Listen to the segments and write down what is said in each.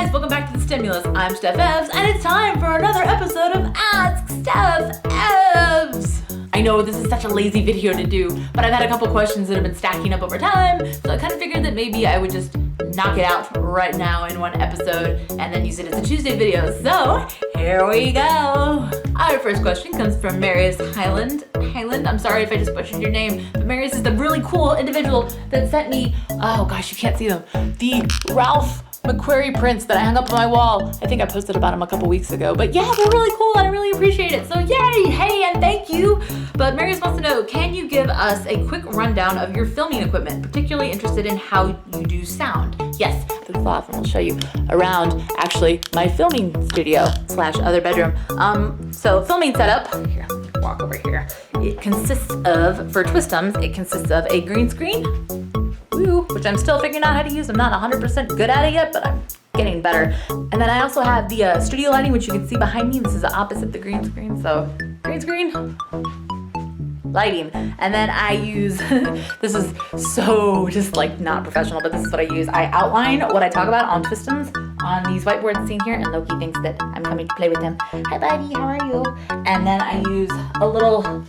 guys, welcome back to The Stimulus. I'm Steph Evz, and it's time for another episode of Ask Steph Evz. I know this is such a lazy video to do, but I've had a couple questions that have been stacking up over time, so I kind of figured that maybe I would just knock it out right now in one episode and then use it as a Tuesday video. So here we go. Our first question comes from Marius Highland. I'm sorry if I just butchered your name, but Marius is the really cool individual that sent me, oh gosh, you can't see them, the Ralph McQuarrie prints that I hung up on my wall. I think I posted about them a couple weeks ago, but yeah, they're really cool and I really appreciate it. So yay, hey, and thank you. But Marius wants to know, can you give us a quick rundown of your filming equipment? Particularly interested in how you do sound. Yes, the cloth, and I'll show you around actually my filming studio / other bedroom. So filming setup, here, walk over here. It consists of, for Twistums, it consists of a green screen, which I'm still figuring out how to use. I'm not 100% good at it yet, but I'm getting better. And then I also have the studio lighting, which you can see behind me. This is opposite the green screen, so green screen, lighting. And then I use, this is so just like not professional, but this is what I use. I outline what I talk about on Twistums on these whiteboards seen here, and Loki thinks that I'm coming to play with him. Hi buddy, how are you? And then I use a little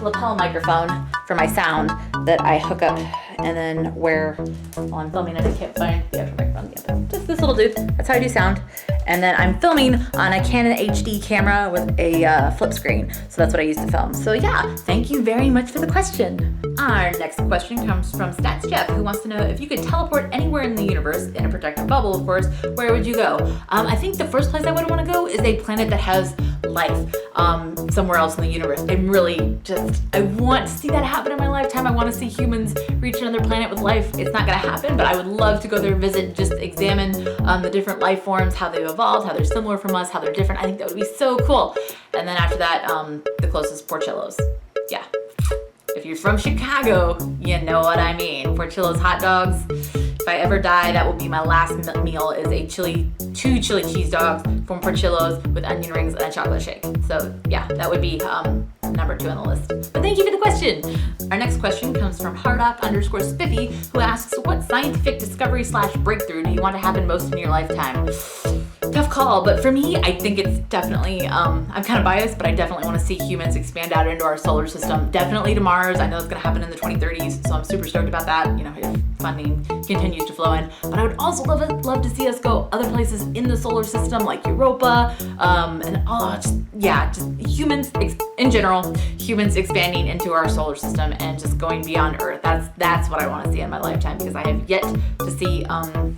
lapel microphone for my sound that I hook up and then wear while I'm filming, and I can't find the actual microphone yet, but just this little dude. That's how I do sound. And then I'm filming on a Canon HD camera with a flip screen. So that's what I use to film. So yeah, thank you very much for the question. Our next question comes from Stats Jeff, who wants to know, if you could teleport anywhere in the universe, in a protected bubble, of course, where would you go? I think the first place I would want to go is a planet that has life somewhere else in the universe. I want to see that happen in my lifetime. I want to see humans reach another planet with life. It's not going to happen, but I would love to go there, visit, just examine the different life forms, how they've evolved, how they're similar from us, how they're different. I think that would be so cool. And then after that, the closest Portillo's. Yeah. If you're from Chicago, you know what I mean. Portillo's hot dogs. If I ever die, that will be my last meal, is two chili cheese dogs from Portillo's with onion rings and a chocolate shake. So yeah, that would be number 2 on the list. But thank you for the question. Our next question comes from hardock_spiffy, who asks, what scientific discovery / breakthrough do you want to happen most in your lifetime? Tough call, but for me, I think it's definitely, I'm kind of biased, but I definitely want to see humans expand out into our solar system. Definitely to Mars. I know it's going to happen in the 2030s, so I'm super stoked about that, if funding continues to flow in. But I would also love to see us go other places in the solar system, like Europa, just humans in general, humans expanding into our solar system and just going beyond Earth. That's what I want to see in my lifetime, because I have yet to see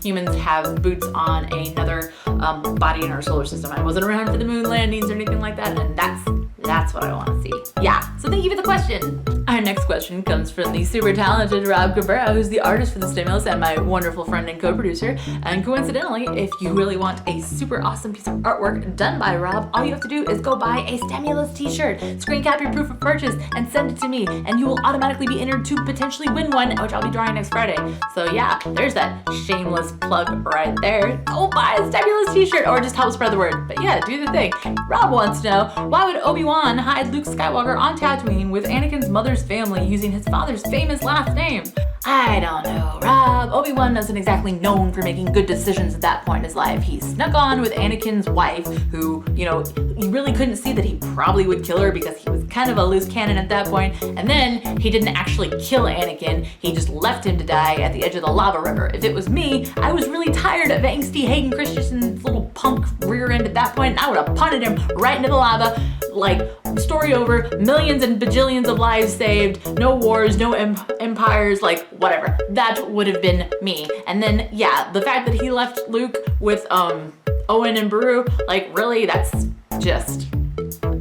humans have boots on another body in our solar system. I wasn't around for the moon landings or anything like that, and that's what I want to see. Yeah, so thank you for the question. Our next question comes from the super talented Rob Cabrera, who's the artist for The Stimulus and my wonderful friend and co-producer. And coincidentally, if you really want a super awesome piece of artwork done by Rob, all you have to do is go buy a Stimulus t-shirt, screen cap your proof of purchase, and send it to me, and you will automatically be entered to potentially win one, which I'll be drawing next Friday. So yeah, there's that shameless plug right there. Go buy a Stimulus t-shirt, or just help spread the word. But yeah, do the thing. Rob wants to know, why would Obi-Wan hide Luke Skywalker on Tatooine with Anakin's mother's family using his father's famous last name? I don't know, Rob. Obi-Wan wasn't exactly known for making good decisions at that point in his life. He snuck on with Anakin's wife, who, you really couldn't see that he probably would kill her because he was kind of a loose cannon at that point. And then he didn't actually kill Anakin. He just left him to die at the edge of the lava river. If it was me, I was really tired of angsty Hayden Christensen's little punk rear end at that point, and I would have punted him right into the lava. Like, story over, millions and bajillions of lives saved, no wars, no empires, like, whatever. That would have been me. And then, yeah, the fact that he left Luke with Owen and Beru, like, really, that's just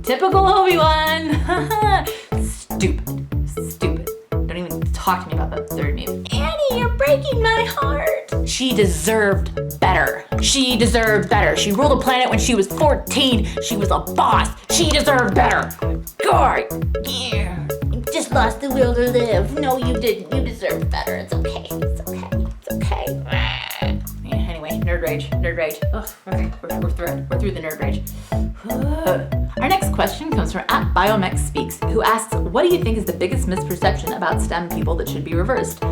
typical Obi-Wan. Stupid. Don't even talk to me about that third meme. Annie, you're breaking my heart. She deserved better. She ruled a planet when she was 14. She was a boss. She deserved better. God, yeah. You just lost the will to live. No, you didn't. You deserved better. It's okay. Anyway, nerd rage. Ugh, okay, we're through the nerd rage. Our next question comes from @BioMechSpeaks, who asks, what do you think is the biggest misperception about STEM people that should be reversed?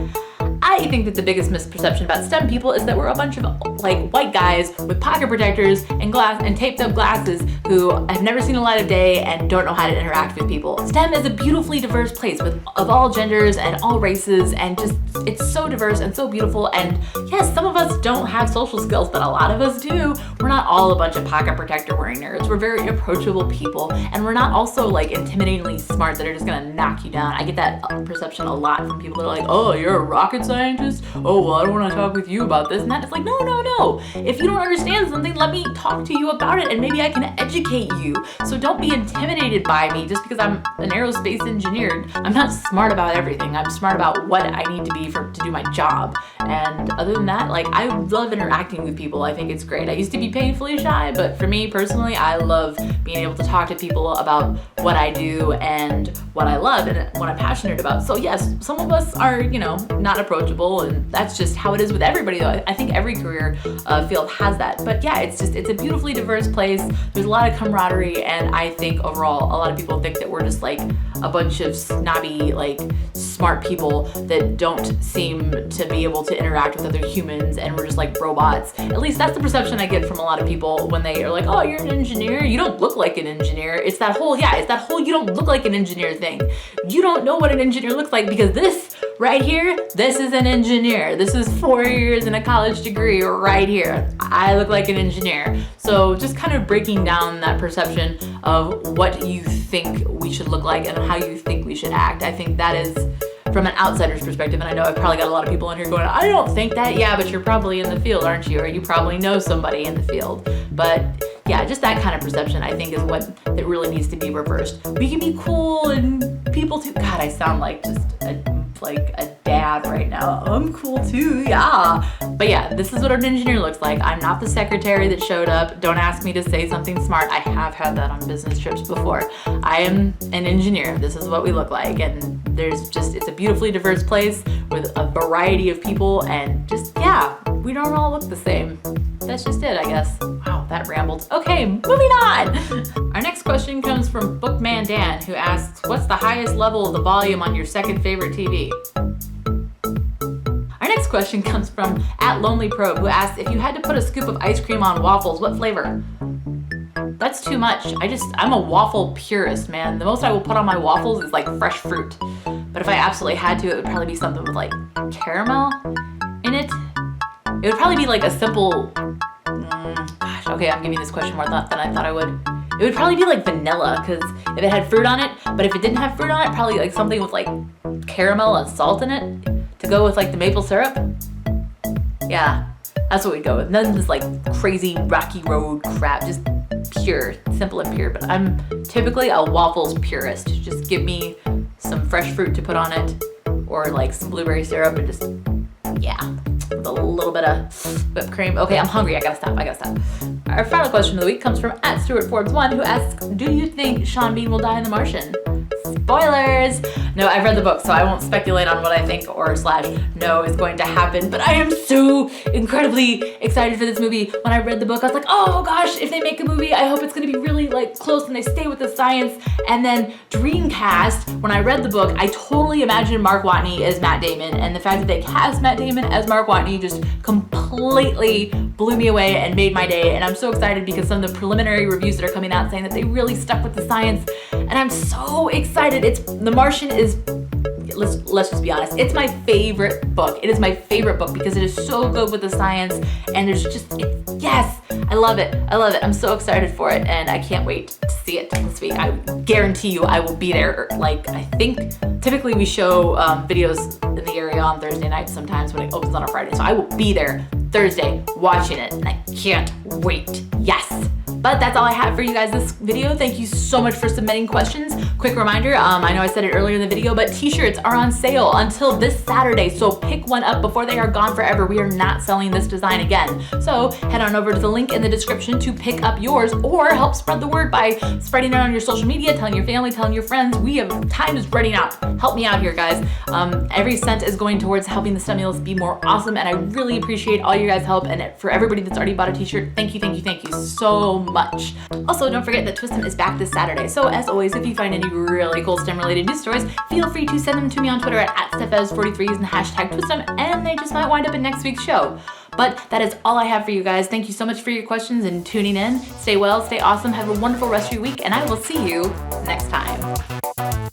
I I think that the biggest misperception about STEM people is that we're a bunch of like white guys with pocket protectors and taped up glasses who have never seen the light of day and don't know how to interact with people. STEM is a beautifully diverse place of all genders and all races, and just it's so diverse and so beautiful. And yes, some of us don't have social skills, but a lot of us do. We're not all a bunch of pocket protector wearing nerds. We're very approachable people, and we're not also like intimidatingly smart that are just gonna knock you down. I get that perception a lot from people that are like, oh, you're a rocket scientist? Oh, well, I don't want to talk with you about this and that. It's like, no. If you don't understand something, let me talk to you about it and maybe I can educate you. So don't be intimidated by me just because I'm an aerospace engineer. I'm not smart about everything. I'm smart about what I need to be to do my job. And other than that, like, I love interacting with people. I think it's great. I used to be painfully shy, but for me personally, I love being able to talk to people about what I do and what I love and what I'm passionate about. So yes, some of us are, not approachable, and that's just how it is with everybody though. I think every career field has that. But yeah, it's a beautifully diverse place. There's a lot of camaraderie, and I think overall, a lot of people think that we're just like a bunch of snobby, like smart people that don't seem to be able to interact with other humans, and we're just like robots. At least that's the perception I get from a lot of people when they are like, oh, you're an engineer? You don't look like an engineer. It's that whole you don't look like an engineer thing. You don't know what an engineer looks like, because this right here, this is an engineer. This is 4 years and a college degree right here. I look like an engineer. So just kind of breaking down that perception of what you think we should look like and how you think we should act. I think that is from an outsider's perspective, and I know I've probably got a lot of people in here going, I don't think that. Yeah, but you're probably in the field, aren't you? Or you probably know somebody in the field. But yeah, just that kind of perception I think is what that really needs to be reversed. We can be cool and people too. God, I sound like just a dad right now. I'm cool too, yeah. But yeah, this is what an engineer looks like. I'm not the secretary that showed up. Don't ask me to say something smart. I have had that on business trips before. I am an engineer. This is what we look like. And it's a beautifully diverse place with a variety of people, and just, yeah, we don't all look the same. That's just it, I guess. Wow, that rambled. Okay, moving on. Our next question comes from Bookman Dan, who asks, what's the highest level of the volume on your second favorite TV? Our next question comes from @LonelyProbe, who asks, if you had to put a scoop of ice cream on waffles, what flavor? That's too much. I'm a waffle purist, man. The most I will put on my waffles is like fresh fruit. But if I absolutely had to, it would probably be something with like caramel in it. It would probably be like a simple, gosh, okay, I'm giving this question more thought than I thought I would. It would probably be like vanilla, because if it had fruit on it, but if it didn't have fruit on it, probably like something with like caramel and salt in it to go with like the maple syrup. Yeah, that's what we'd go with. None of this like crazy rocky road crap, just pure, simple and pure. But I'm typically a waffles purist. Just give me some fresh fruit to put on it, or like some blueberry syrup, and just, yeah, with a little bit of whipped cream. Okay, I'm hungry. I gotta stop. Our final question of the week comes from @StuartForbes1, who asks, do you think Sean Bean will die in The Martian? Spoilers! No, I've read the book, so I won't speculate on what I think or / know is going to happen, but I am so incredibly excited for this movie. When I read the book, I was like, oh gosh, if they make a movie, I hope it's gonna be really like close and they stay with the science. And then Dreamcast, when I read the book, I totally imagined Mark Watney as Matt Damon, and the fact that they cast Matt Damon as Mark Watney just completely blew me away and made my day. And I'm so excited because some of the preliminary reviews that are coming out saying that they really stuck with the science, and I'm so excited. The Martian is, let's just be honest, it's my favorite book. It is my favorite book because it is so good with the science, and there's just, yes, I love it. I'm so excited for it, and I can't wait to see it this week. I guarantee you I will be there. Like, I think typically we show videos in the area on Thursday nights sometimes when it opens on a Friday, so I will be there Thursday watching it, and I can't wait. Yes. But that's all I have for you guys this video. Thank you so much for submitting questions. Quick reminder, I know I said it earlier in the video, but t-shirts are on sale until this Saturday, so pick one up before they are gone forever. We are not selling this design again. So head on over to the link in the description to pick up yours, or help spread the word by spreading it on your social media, telling your family, telling your friends. Time is running out. Help me out here, guys. Every cent is going towards helping the stimulus be more awesome, and I really appreciate all your guys' help. And for everybody that's already bought a t-shirt, thank you so much. Also, don't forget that Twistin is back this Saturday. So as always, if you find any really cool STEM-related news stories, feel free to send them to me on Twitter at Steph Evz 43 using the hashtag #TwistTime, and they just might wind up in next week's show. But that is all I have for you guys. Thank you so much for your questions and tuning in. Stay well, stay awesome, have a wonderful rest of your week, and I will see you next time.